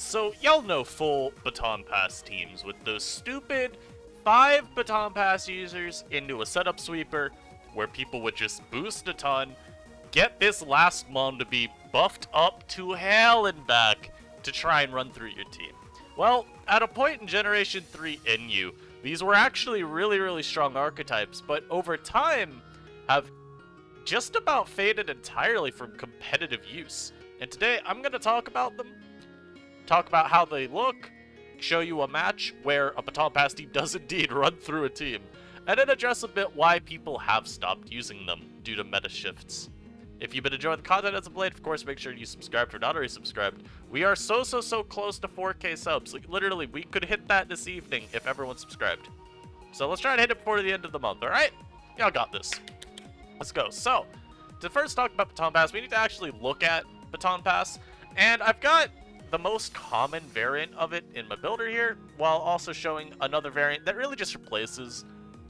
So, y'all know full Baton Pass teams with those stupid 5 Baton Pass users into a setup sweeper where people would just boost a ton, get this last mon to be buffed up to hell and back to try and run through your team. Well, at a point in Generation 3 NU, these were actually really strong archetypes, but over time have just about faded entirely from competitive use. And today I'm going to talk about them, talk about how they look, show you a match where a Baton Pass team does indeed run through a team, and then address a bit why people have stopped using them due to meta shifts. If you've been enjoying the content as of late, of course, make sure you subscribe if you're not already subscribed. We are so close to 4K subs. Like, literally, we could hit that this evening if everyone's subscribed. So let's try and hit it before the end of the month, alright? Y'all got this. Let's go. So, to first talk about Baton Pass, we need to actually look at Baton Pass. And I've got the most common variant of it in my builder here, while also showing another variant that really just replaces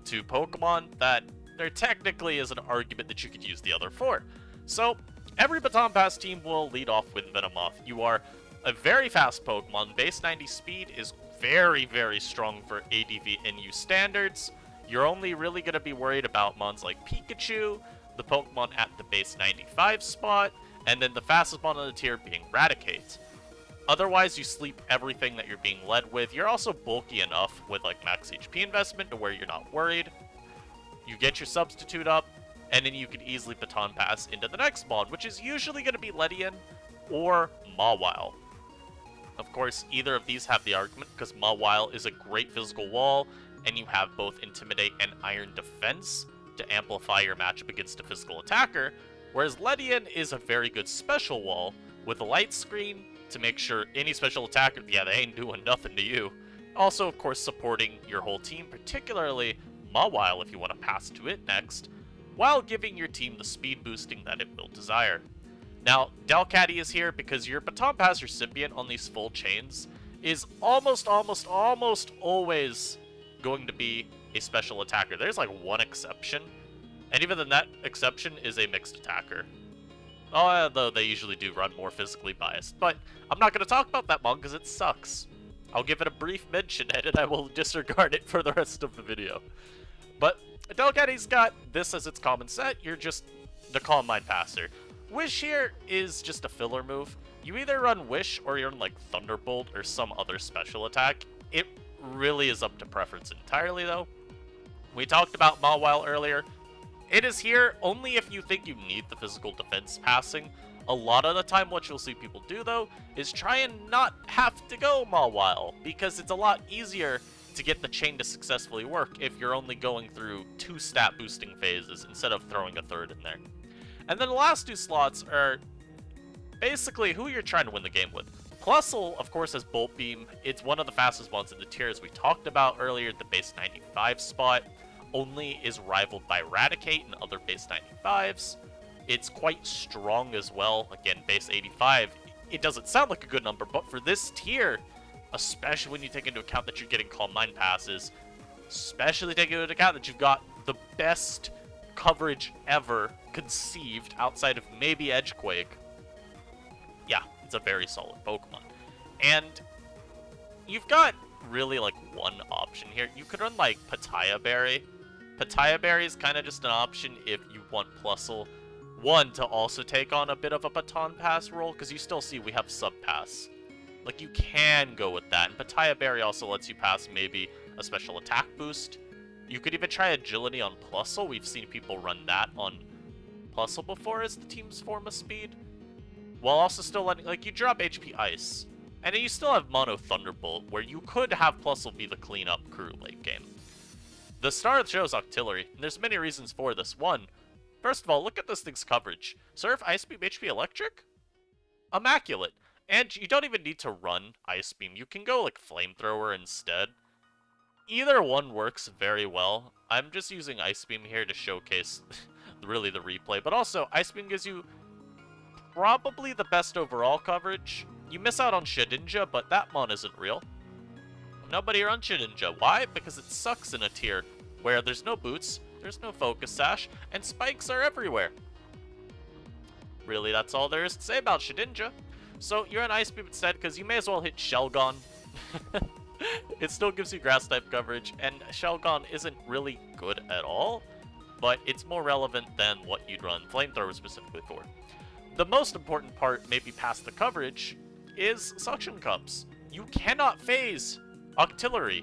two Pokemon that there technically is an argument that you could use the other for. So, every Baton Pass team will lead off with Venomoth. You are a very fast Pokemon. Base 90 speed is very strong for ADV NU standards. You're only really going to be worried about mons like Pikachu, the Pokemon at the base 95 spot, and then the fastest mon on the tier being Raticate. Otherwise, you sleep everything that you're being led with. You're also bulky enough with like max HP investment to where you're not worried. You get your substitute up, and then you can easily Baton Pass into the next mod, which is usually going to be Ledian or Mawile. Of course, either of these have the argument, because Mawile is a great physical wall, and you have both Intimidate and Iron Defense to amplify your matchup against a physical attacker, whereas Ledian is a very good special wall with a light screen to make sure any special attacker, yeah, they ain't doing nothing to you. Also, of course, supporting your whole team, particularly Mawile if you want to pass to it next, while giving your team the speed boosting that it will desire. Now, Delcatty is here because your Baton Pass recipient on these full chains is almost always going to be a special attacker. There's like one exception, and even then that exception is a mixed attacker. Although they usually do run more physically biased. But I'm not going to talk about that mon because it sucks. I'll give it a brief mention and I will disregard it for the rest of the video. But Delcatty's got this as its common set. You're just the Calm Mind Passer. Wish here is just a filler move. You either run Wish or you run like Thunderbolt or some other special attack. It really is up to preference entirely though. We talked about Mawile earlier. It is here only if you think you need the physical defense passing. A lot of the time what you'll see people do though is try and not have to go Mawile, because it's a lot easier to get the chain to successfully work if you're only going through 2 stat boosting phases instead of throwing a third in there. And then the last 2 slots are basically who you're trying to win the game with. Plusle, of course, has Bolt Beam. It's one of the fastest ones in the tier, as we talked about earlier, the base 95 spot. Only is rivaled by Raticate and other base 95s. It's quite strong as well. Again, base 85. It doesn't sound like a good number, but for this tier, especially when you take into account that you're getting Calm Mind passes, especially taking into account that you've got the best coverage ever conceived outside of maybe Edgequake. Yeah, it's a very solid Pokemon. And you've got really like one option here. You could run like Pataya Berry. Pataya Berry is kind of just an option if you want Plusle. One, to also take on a bit of a Baton Pass role, because you still see we have Sub Pass. Like, you can go with that. And Pataya Berry also lets you pass maybe a special attack boost. You could even try Agility on Plusle. We've seen people run that on Plusle before as the team's form of speed. While also still letting, like, you drop HP Ice. And then you still have Mono Thunderbolt, where you could have Plusle be the cleanup crew late game. The star of the show is Octillery, and there's many reasons for this. One, first of all, look at this thing's coverage. Surf, Ice Beam, HP Electric? Immaculate. And you don't even need to run Ice Beam. You can go like Flamethrower instead. Either one works very well. I'm just using Ice Beam here to showcase really the replay. But also, Ice Beam gives you probably the best overall coverage. You miss out on Shedinja, but that mon isn't real. Nobody runs Shedinja. Why? Because it sucks in a tier where there's no boots, there's no focus sash, and spikes are everywhere. Really, that's all there is to say about Shedinja. So you're an Ice Beam instead, because you may as well hit Shelgon. It still gives you grass type coverage, and Shelgon isn't really good at all, but it's more relevant than what you'd run Flamethrower specifically for. The most important part, maybe past the coverage, is Suction Cups. You cannot phase Octillery.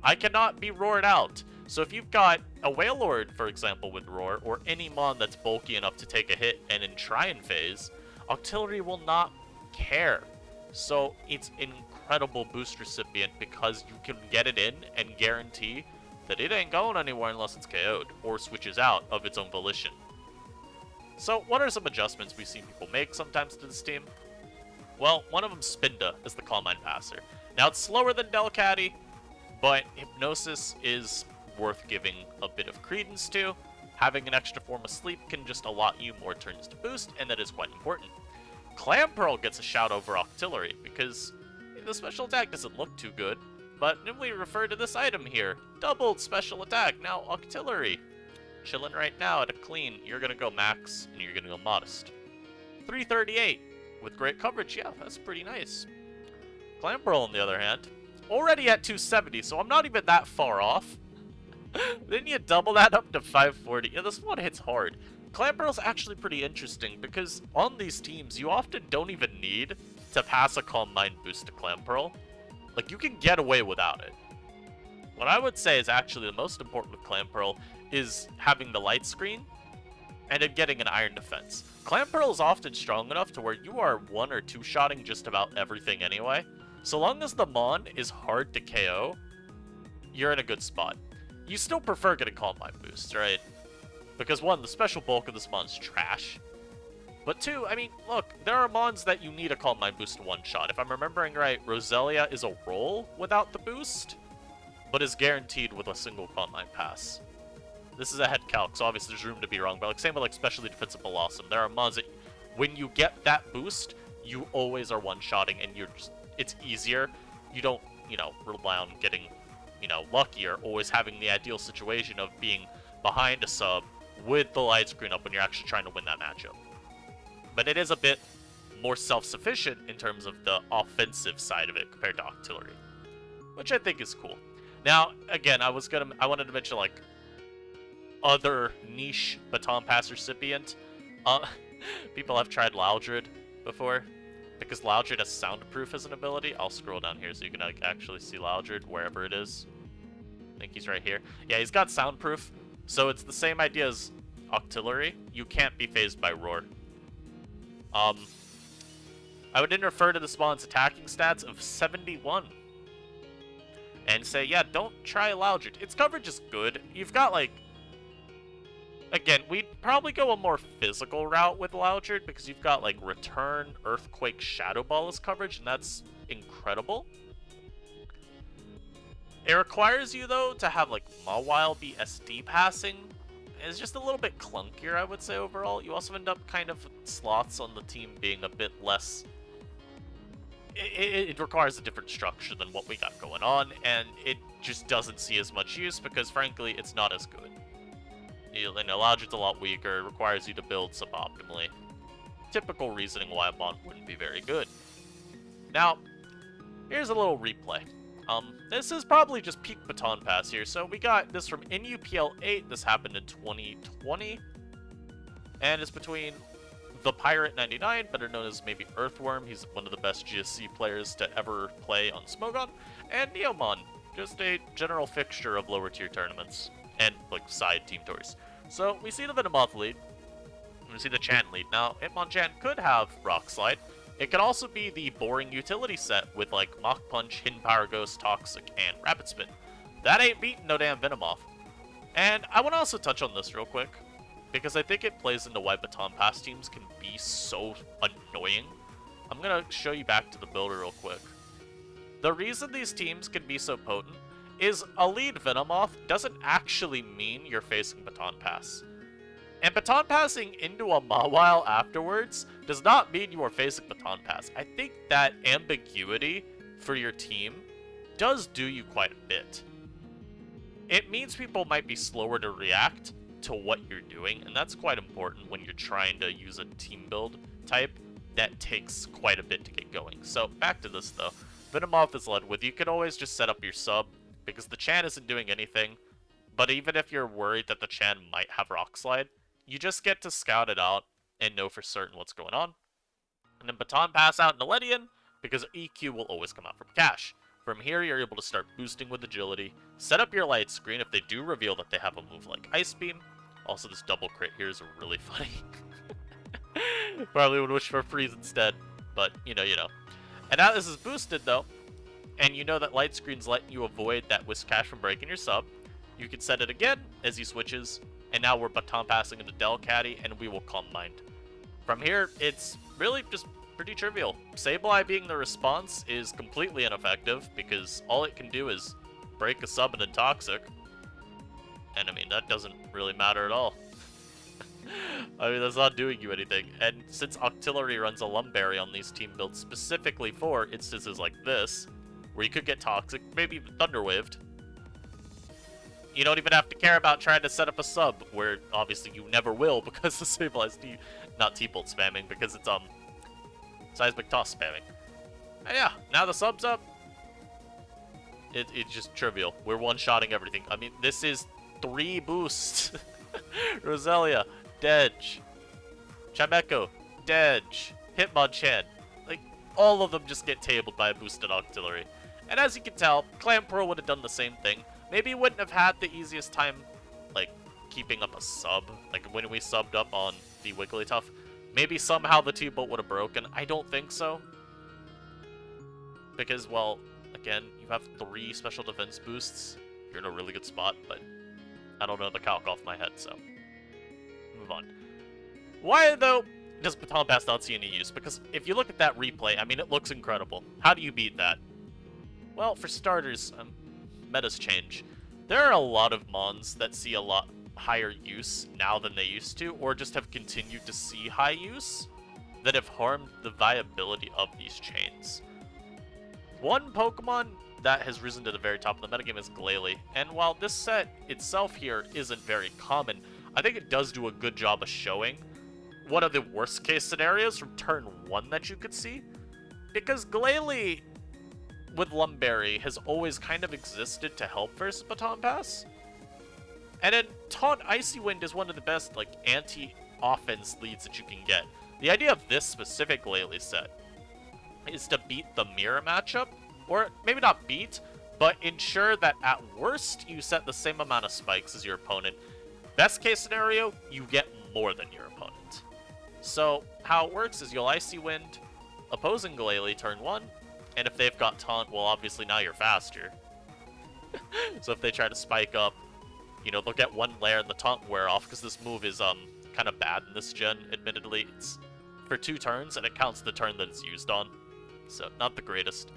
I cannot be roared out. So if you've got a Wailord, for example, with Roar, or any Mon that's bulky enough to take a hit and then try and phase, Octillery will not care. So it's an incredible boost recipient because you can get it in and guarantee that it ain't going anywhere unless it's KO'd or switches out of its own volition. So what are some adjustments we've seen people make sometimes to this team? Well, one of them Spinda is the Calm Mind Passer. Now it's slower than Delcatty, but Hypnosis is worth giving a bit of credence to. Having an extra form of sleep can just allot you more turns to boost, and that is quite important. Clamperl gets a shout over Octillery because the special attack doesn't look too good, but then we refer to this item here. Doubled special attack, now Octillery. Chilling right now at a clean, you're gonna go max, and you're gonna go modest. 338 with great coverage, yeah, that's pretty nice. Clamperl, on the other hand, already at 270, so I'm not even that far off. Then you double that up to 540. Yeah, this one hits hard. Clamperl's actually pretty interesting because on these teams, you often don't even need to pass a Calm Mind boost to Clamperl. Like, you can get away without it. What I would say is actually the most important with Clamperl is having the light screen and then getting an Iron Defense. Clamperl is often strong enough to where you are 1 or 2 shotting just about everything anyway. So long as the Mon is hard to KO, you're in a good spot. You still prefer getting Calm Mind boosts, right? Because 1, the special bulk of this Mon's trash. But 2, I mean, look, there are Mons that you need a Calm Mind boost to one-shot. If I'm remembering right, Roselia is a roll without the boost, but is guaranteed with a single Calm Mind pass. This is a head calc, so obviously there's room to be wrong, but like same with like Specially Defensive Blossom. There are Mons that, when you get that boost, you always are one-shotting, and you're just, it's easier. You don't, rely on getting, lucky or always having the ideal situation of being behind a sub with the light screen up when you're actually trying to win that matchup. But it is a bit more self-sufficient in terms of the offensive side of it compared to Octillery, which I think is cool. Now, again, I wanted to mention like other niche Baton Pass recipient. People have tried Loudred before because Loudred has soundproof as an ability. I'll scroll down here so you can actually see Loudred wherever it is. I think he's right here. Yeah, he's got soundproof. So it's the same idea as Octillery. You can't be phased by Roar. I would then refer to the Spawn's attacking stats of 71. And say, yeah, don't try Loudred. Its coverage is good. You've got, like... Again, we'd probably go a more physical route with Loudred because you've got, like, Return, Earthquake, Shadow Ball as coverage, and that's incredible. It requires you, though, to have, like, Mawile be SD passing. It's just a little bit clunkier, I would say, overall. You also end up kind of slots on the team being a bit less... It requires a different structure than what we got going on, and it just doesn't see as much use because, frankly, it's not as good. Loudred's a lot weaker, it requires you to build suboptimally. Typical reasoning why a Mon wouldn't be very good. Now, here's a little replay. This is probably just peak Baton Pass here. So we got this from NUPL 8. This happened in 2020. And it's between the Pirate 99, better known as maybe Earthworm. He's one of the best GSC players to ever play on Smogon. And Neomon, just a general fixture of lower tier tournaments. And, like, side team tours. So we see the Venomoth lead. And we see the Chan lead. Now, Hitmonchan could have Rock Slide. It could also be the boring utility set with, like, Mach Punch, Hidden Power Ghost, Toxic, and Rapid Spin. That ain't beating no damn Venomoth. And I want to also touch on this real quick, because I think it plays into why Baton Pass teams can be so annoying. I'm going to show you back to the builder real quick. The reason these teams can be so potent is a lead Venomoth doesn't actually mean you're facing Baton Pass. And Baton Passing into a Mawile afterwards does not mean you are facing Baton Pass. I think that ambiguity for your team does do you quite a bit. It means people might be slower to react to what you're doing, and that's quite important when you're trying to use a team build type that takes quite a bit to get going. So back to this though. Venomoth is led with, you can always just set up your sub, because the Chan isn't doing anything, but even if you're worried that the Chan might have Rock Slide, you just get to scout it out and know for certain what's going on. And then Baton Pass out Niledian, because EQ will always come out from cache. From here, you're able to start boosting with agility, set up your light screen if they do reveal that they have a move like Ice Beam. Also, this double crit here is really funny. Probably would wish for freeze instead, but you know. And now this is boosted though, and you know that light screen's letting you avoid that Whisk Cache from breaking your sub. You can set it again as he switches, and now we're Baton Passing into Del Caddy, and we will Calm Mind. From here, it's really just pretty trivial. Sableye being the response is completely ineffective, because all it can do is break a sub and then Toxic. And I mean, that doesn't really matter at all. I mean, that's not doing you anything. And since Octillery runs a Lumberry on these team builds specifically for instances like this, where you could get Toxic, maybe even Thunderwaved, you don't even have to care about trying to set up a sub, where obviously you never will because the Sableye's not T-Bolt spamming, because it's Seismic Toss spamming. And yeah, now the sub's up. It's just trivial. We're one-shotting everything. I mean, this is 3 boosts. Roselia, Dedge, Chimecho, Dedge, Hitmonchan. Like, all of them just get tabled by a boosted Octillery. And as you can tell, Clamperl would have done the same thing. Maybe he wouldn't have had the easiest time, like, keeping up a sub. Like, when we subbed up on the Wigglytuff. Maybe somehow the T-Bolt would have broken. I don't think so. Because, well, again, you have 3 special defense boosts. You're in a really good spot, but I don't know the calc off my head, so move on. Why, though, does Baton Pass not see any use? Because if you look at that replay, I mean, it looks incredible. How do you beat that? Well, for starters, metas change. There are a lot of Mons that see a lot higher use now than they used to, or just have continued to see high use, that have harmed the viability of these chains. One Pokemon that has risen to the very top of the metagame is Glaly, and while this set itself here isn't very common, I think it does do a good job of showing one of the worst case scenarios from turn 1 that you could see, because Glaly with Lumberry has always kind of existed to help versus Baton Pass. And then Taunt Icy Wind is one of the best, like, anti-offense leads that you can get. The idea of this specific Glaly set is to beat the mirror matchup, or maybe not beat, but ensure that at worst you set the same amount of spikes as your opponent. Best case scenario, you get more than your opponent. So how it works is you'll Icy Wind opposing Glaly turn 1, and if they've got Taunt, well, obviously now you're faster. So if they try to spike up, you know, they'll get 1 layer and the Taunt wear off, because this move is kind of bad in this gen, admittedly. It's for 2 turns, and it counts the turn that it's used on. So, not the greatest.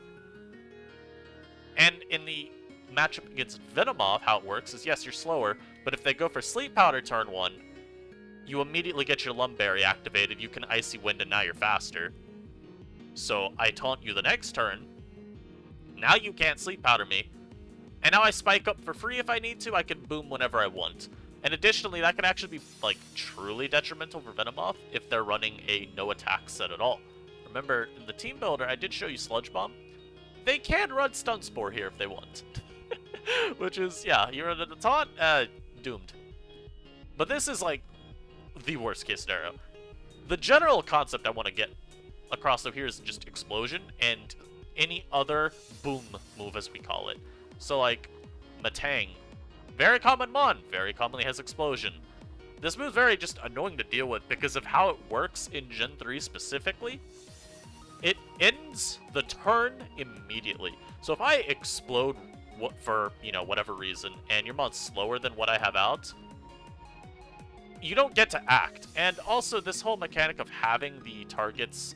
And in the matchup against Venomoth, how it works is, yes, you're slower, but if they go for Sleep Powder turn 1, you immediately get your Lumberry activated, you can Icy Wind, and now you're faster. So, I taunt you the next turn, now you can't Sleep Powder me, and now I spike up for free if I need to, I can boom whenever I want. And additionally, that can actually be, like, truly detrimental for Venomoth if they're running a no-attack set at all. Remember, in the team builder, I did show you Sludge Bomb. They can run Stun Spore here if they want. Which is, yeah, you're at the taunt, doomed. But this is, like, the worst case scenario. The general concept I want to get across over here is just Explosion and any other boom move, as we call it. So, like, Matang. Very common Mon, very commonly has Explosion. This move's very just annoying to deal with because of how it works in Gen 3 specifically. It ends the turn immediately. So if I explode for, you know, whatever reason, and your Mon's slower than what I have out, you don't get to act. And also, this whole mechanic of having the target's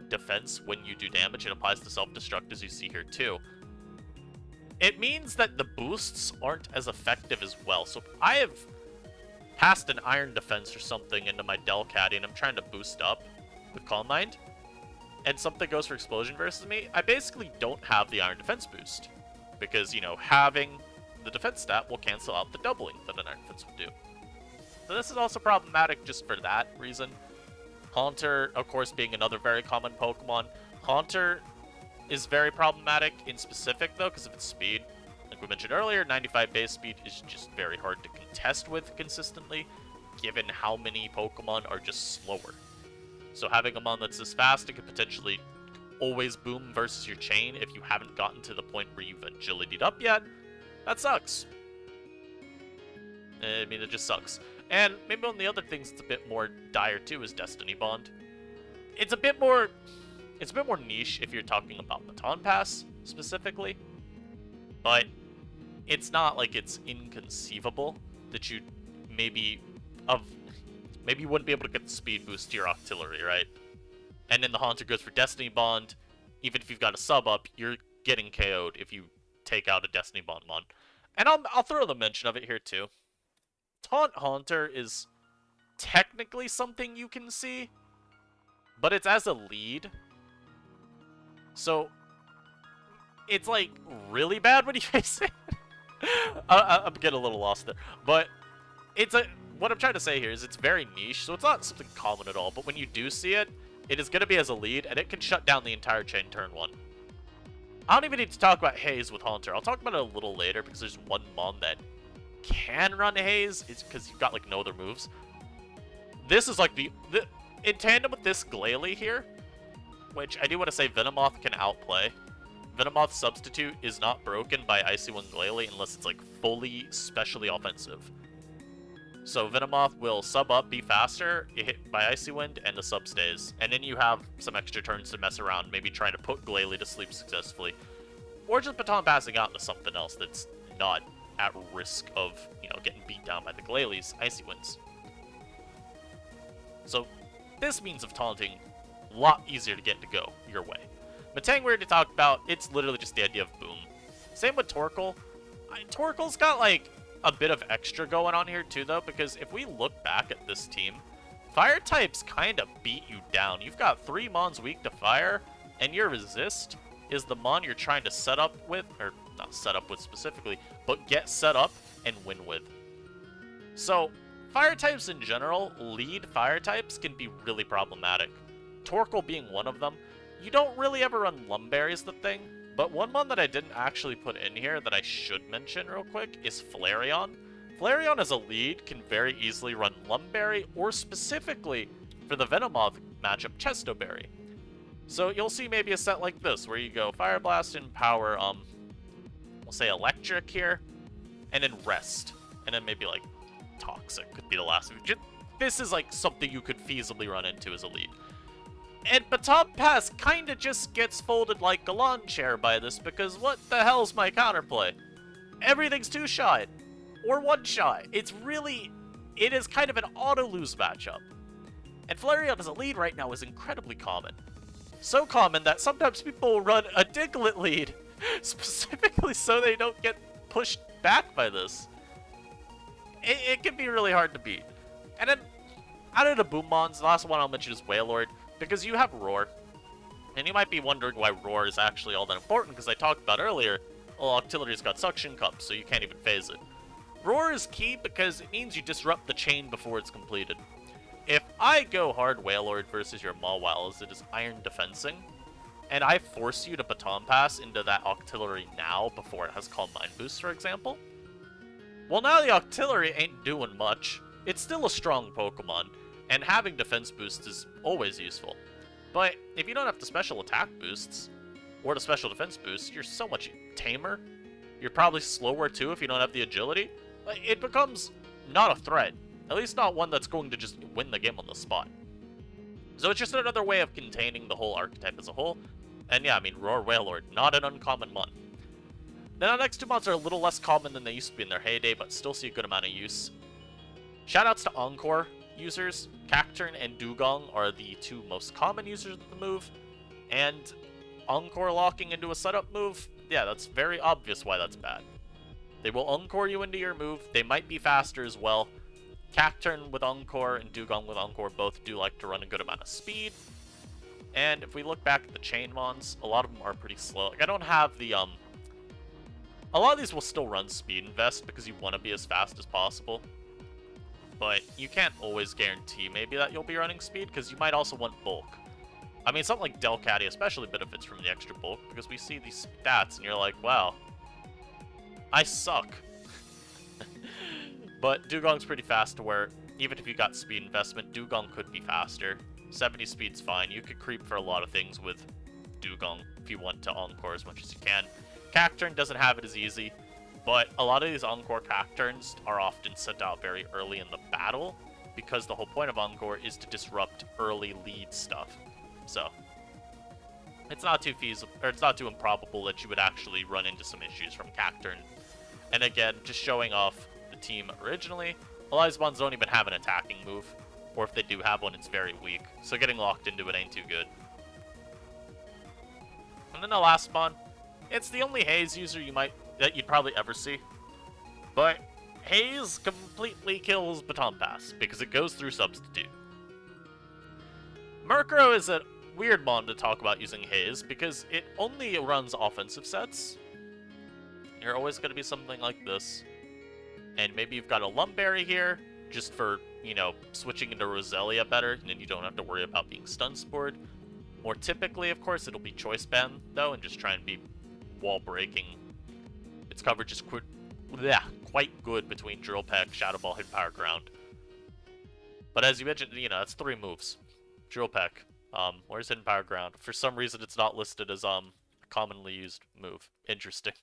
defense when you do damage, it applies to self-destruct, as you see here too. It means that the boosts aren't as effective as well. So if I have passed an Iron Defense or something into my Del Caddy and I'm trying to boost up with Calm Mind, and something goes for Explosion versus me, I basically don't have the Iron Defense boost. Because, you know, having the defense stat will cancel out the doubling that an Iron Defense would do. So this is also problematic just for that reason. Haunter, of course, being another very common Pokemon. Haunter is very problematic in specific, though, because of its speed. Like we mentioned earlier, 95 base speed is just very hard to contest with consistently, given how many Pokemon are just slower. So having a mon that's this fast, it could potentially always boom versus your chain if you haven't gotten to the point where you've agility'd up yet. That sucks. I mean, it just sucks. And maybe one of the other things that's a bit more dire too is Destiny Bond. It's a bit more niche if you're talking about Baton Pass specifically, but it's not like it's inconceivable that you maybe you wouldn't be able to get the speed boost to your Octillery, right? And then the Haunter goes for Destiny Bond. Even if you've got a sub up, you're getting KO'd if you take out a Destiny Bond mon. And I'll throw the mention of it here too. Taunt Haunter is technically something you can see, but it's as a lead. So it's like really bad when you face it. I'm getting a little lost there. But what I'm trying to say here is it's very niche, so it's not something common at all. But when you do see it, it is going to be as a lead, and it can shut down the entire chain turn 1. I don't even need to talk about Haze with Haunter. I'll talk about it a little later because there's one mon that can run Haze. It's because you've got like no other moves. This is like in tandem with this Glaly here, which I do want to say Venomoth can outplay. Venomoth's substitute is not broken by Icy Wind Glaly unless it's like fully specially offensive. So Venomoth will sub up, be faster, get hit by Icy Wind, and the sub stays. And then you have some extra turns to mess around, maybe trying to put Glaly to sleep successfully. Or just Baton passing out into something else that's not at risk of, getting beat down by the Glaly's Icy Winds. So this means of taunting, a lot easier to get to go your way. Matang we already talked about, it's literally just the idea of boom. Same with Torkoal. Torkoal's got like a bit of extra going on here too though, because if we look back at this team, fire types kind of beat you down. You've got 3 mons weak to fire, and your resist is the mon you're trying to set up with, or not set up with specifically, but get set up and win with. So fire types in general, lead fire types can be really problematic. Torkoal being one of them. You don't really ever run Lumberry is the thing, but one mon that I didn't actually put in here that I should mention real quick is Flareon. Flareon as a lead can very easily run Lumberry, or specifically for the Venomoth matchup, Chestoberry. So you'll see maybe a set like this, where you go Fire Blast and Power, we'll say Electric here, and then Rest, and then maybe like Toxic could be the last. This is like something you could feasibly run into as a lead. And Baton Pass kinda just gets folded like a lawn chair by this, because what the hell's my counterplay? Everything's 2-shot, or 1-shot. It is kind of an auto-lose matchup. And Flareon as a lead right now is incredibly common. So common that sometimes people will run a Diglett lead, specifically so they don't get pushed back by this. It can be really hard to beat. And then, out of the Boom Mons, the last one I'll mention is Wailord, because you have Roar. And you might be wondering why Roar is actually all that important, because I talked about earlier, well, Octillery's got Suction Cups, so you can't even phase it. Roar is key because it means you disrupt the chain before it's completed. If I go hard Wailord versus your Mawile as it is Iron Defensing, and I force you to Baton Pass into that Octillery now before it has Calm Mind Boost, for example, well, now the Octillery ain't doing much. It's still a strong Pokemon, and having defense boosts is always useful. But if you don't have the special attack boosts, or the special defense boosts, you're so much tamer. You're probably slower too if you don't have the agility. It becomes not a threat. At least not one that's going to just win the game on the spot. So it's just another way of containing the whole archetype as a whole. And yeah, I mean, Roar Wailord, not an uncommon mon. Then our next 2 mons are a little less common than they used to be in their heyday, but still see a good amount of use. Shoutouts to Encore users. Cacturn and Dugong are the 2 most common users of the move. And Encore locking into a setup move, yeah, that's very obvious why that's bad. They will Encore you into your move. They might be faster as well. Cacturn with Encore and Dugong with Encore both do like to run a good amount of speed. And if we look back at the chain mons, a lot of them are pretty slow. Like, I don't have the, a lot of these will still run Speed Invest because you want to be as fast as possible. but you can't always guarantee maybe that you'll be running speed, because you might also want bulk. I mean, something like Delcatty especially benefits from the extra bulk, because we see these stats and you're like, wow, I suck. But Dugong's pretty fast to where, even if you got speed investment, Dugong could be faster. 70 speed's fine. You could creep for a lot of things with Dugong if you want to Encore as much as you can. Cacturn doesn't have it as easy, but a lot of these Encore Cacturns are often sent out very early in the battle, because the whole point of Encore is to disrupt early lead stuff. So, it's not too feasible, or it's not too improbable that you would actually run into some issues from Cacturn. And again, just showing off the team originally, a lot of these ones don't even have an attacking move, or if they do have one, it's very weak. So getting locked into it ain't too good. And then the last spawn, it's the only Haze user that you'd probably ever see. But Haze completely kills Baton Pass because it goes through Substitute. Murkrow is a weird mon to talk about using Haze because it only runs offensive sets. You're always going to be something like this. And maybe you've got a Lumberry here, just for, you know, switching into Roselia better, and then you don't have to worry about being stun spored. More typically, of course, it'll be Choice Band, though, and just try and be wall breaking. Its coverage is quite good between Drill Peck, Shadow Ball, Hidden Power, Ground. But as you mentioned, you know, that's 3 moves. Drill Peck. Where's Hidden Power, Ground? For some reason, it's not listed as a commonly used move. Interesting.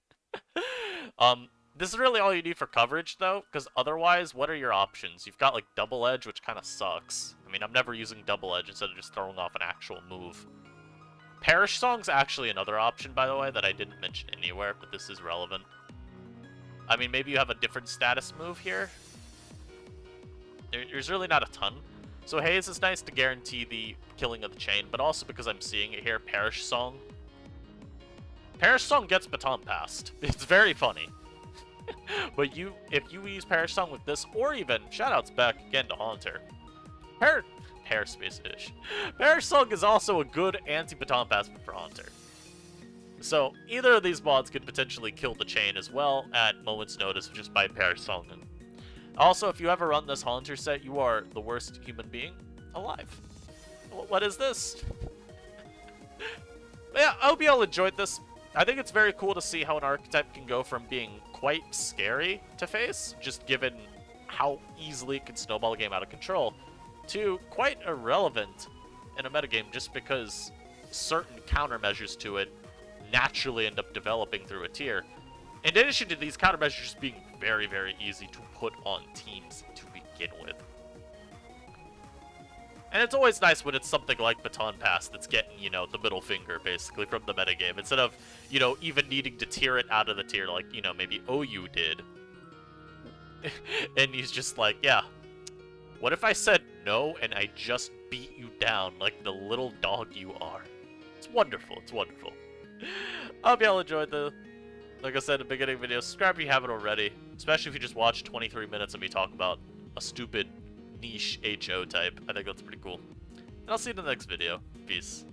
This is really all you need for coverage, though, because otherwise, what are your options? You've got, like, Double Edge, which kind of sucks. I mean, I'm never using Double Edge instead of just throwing off an actual move. Perish Song's actually another option, by the way, that I didn't mention anywhere, but this is relevant. I mean, maybe you have a different status move here. There's really not a ton. So Haze is nice to guarantee the killing of the chain, but also because I'm seeing it here, Perish Song. Perish Song gets Baton Passed. It's very funny. But if you use Perish Song with this, or even, shoutouts back again to Haunter. Space-ish. Perish Song is also a good anti-Baton Pass for Haunter. So, either of these mods could potentially kill the chain as well at moment's notice just by Perish Song. Also, if you ever run this Haunter set, you are the worst human being alive. What is this? Yeah, I hope you all enjoyed this. I think it's very cool to see how an archetype can go from being quite scary to face, just given how easily it can snowball a game out of control, to quite irrelevant in a metagame just because certain countermeasures to it naturally end up developing through a tier. In addition to these countermeasures being very, very easy to put on teams to begin with. And it's always nice when it's something like Baton Pass that's getting, you know, the middle finger, basically, from the metagame. Instead of, you know, even needing to tier it out of the tier like, you know, maybe OU did. And he's just like, yeah, what if I said no and I just beat you down like the little dog you are? It's wonderful, it's wonderful. I hope y'all enjoyed like I said in the beginning of the video, subscribe if you haven't already. Especially if you just watched 23 minutes of me talk about a stupid niche HO type. I think that's pretty cool. And I'll see you in the next video. Peace.